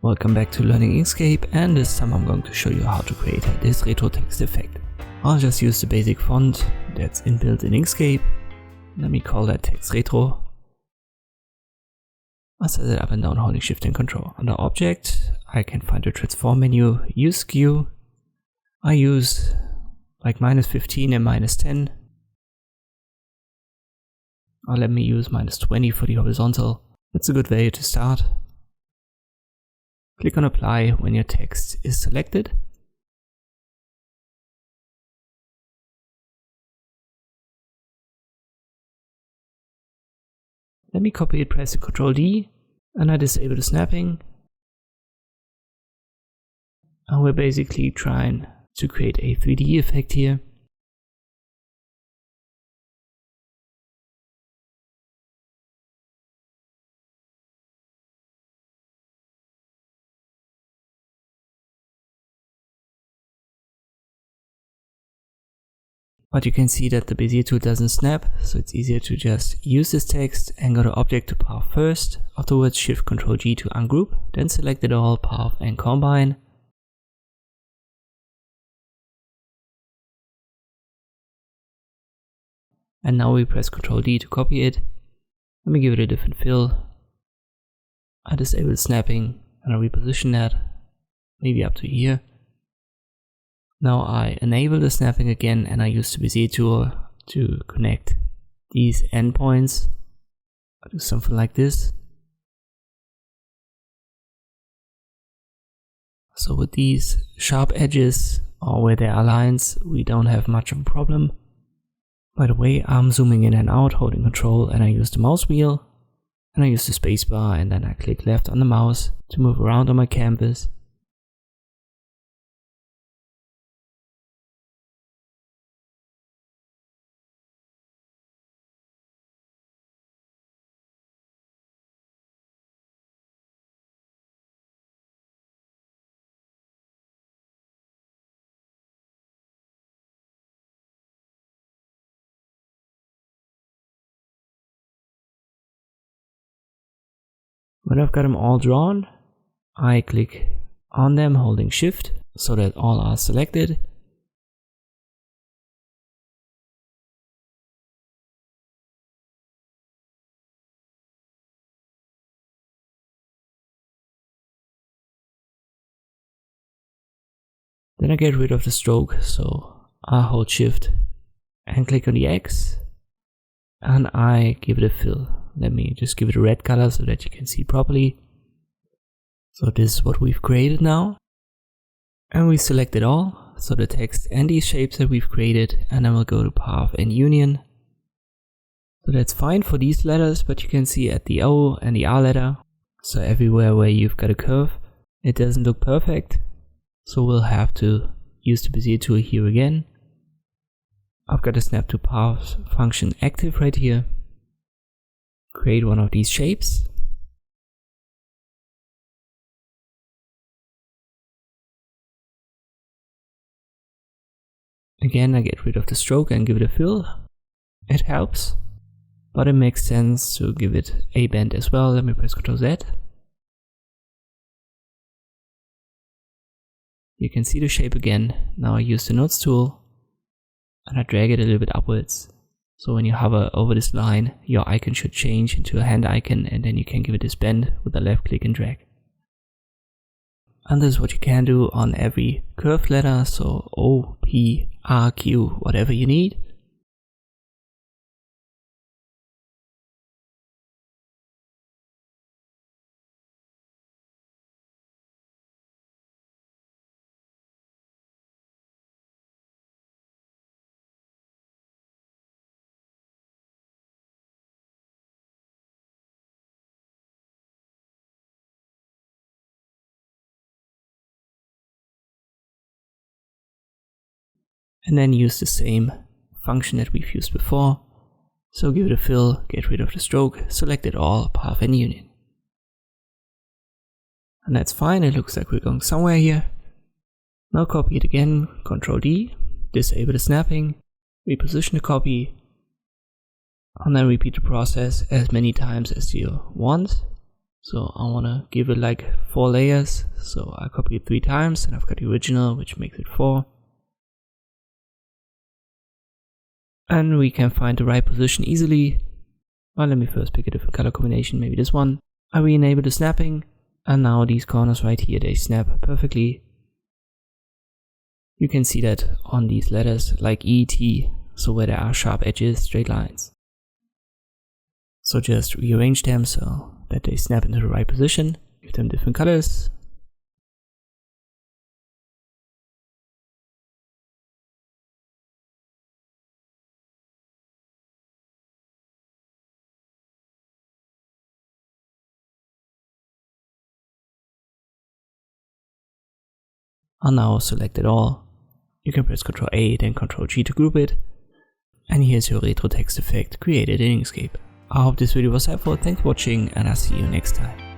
Welcome back to Learning Inkscape, and this time I'm going to show you how to create this retro text effect. I'll just use the basic font that's inbuilt in Inkscape. Let me call that text retro. I'll set it up and down holding Shift and Control. Under Object, I can find the transform menu, use skew. I use like -15 and -10. Or let me use -20 for the horizontal. That's a good value to start. Click on Apply when your text is selected. Let me copy it pressing Ctrl D, and I disable the snapping. And we're basically trying to create a 3D effect here. But you can see that the Bezier tool doesn't snap, so it's easier to just use this text and go to Object to Path first, afterwards Shift Ctrl G to ungroup, then select it all, Path and Combine. And now we press Ctrl D to copy it. Let me give it a different fill. I disable snapping and I reposition that, maybe up to here. Now I enable the snapping again and I use the Bezier tool to connect these endpoints. I'll do something like this. So with these sharp edges or where there are lines, we don't have much of a problem. By the way, I'm zooming in and out, holding Control, and I use the mouse wheel. And I use the spacebar, and then I click left on the mouse to move around on my canvas. When I've got them all drawn, I click on them holding Shift so that all are selected. Then I get rid of the stroke, so I hold Shift and click on the X and I give it a fill. Let me just give it a red color so that you can see properly. So this is what we've created now. And we select it all, so the text and these shapes that we've created, and then we'll go to Path and Union. So that's fine for these letters, but you can see at the O and the R letter, so everywhere where you've got a curve, it doesn't look perfect. So we'll have to use the Bezier tool here again. I've got the snap to path function active right here. Create one of these shapes. Again, I get rid of the stroke and give it a fill. It helps, but it makes sense to give it a bend as well. Let me press Ctrl Z. You can see the shape again. Now I use the nodes tool and I drag it a little bit upwards. So when you hover over this line, your icon should change into a hand icon, and then you can give it this bend with a left click and drag. And this is what you can do on every curved letter, so O, P, R, Q, whatever you need. And then use the same function that we've used before. So give it a fill, get rid of the stroke, select it all, Path and Union. And that's fine, it looks like we're going somewhere here. Now copy it again, Ctrl D, disable the snapping, reposition the copy, and then repeat the process as many times as you want. So I want to give it like 4 layers. So I copy it 3 times and I've got the original, which makes it 4. And we can find the right position easily. Well, let me first pick a different color combination, maybe this one. I re-enable the snapping, and now these corners right here, they snap perfectly. You can see that on these letters like E, T, so where there are sharp edges, straight lines. So just rearrange them so that they snap into the right position, give them different colors. I'll now select it all. You can press Ctrl A, then Ctrl G to group it. And here's your retro text effect created in Inkscape. I hope this video was helpful, thanks for watching, and I'll see you next time.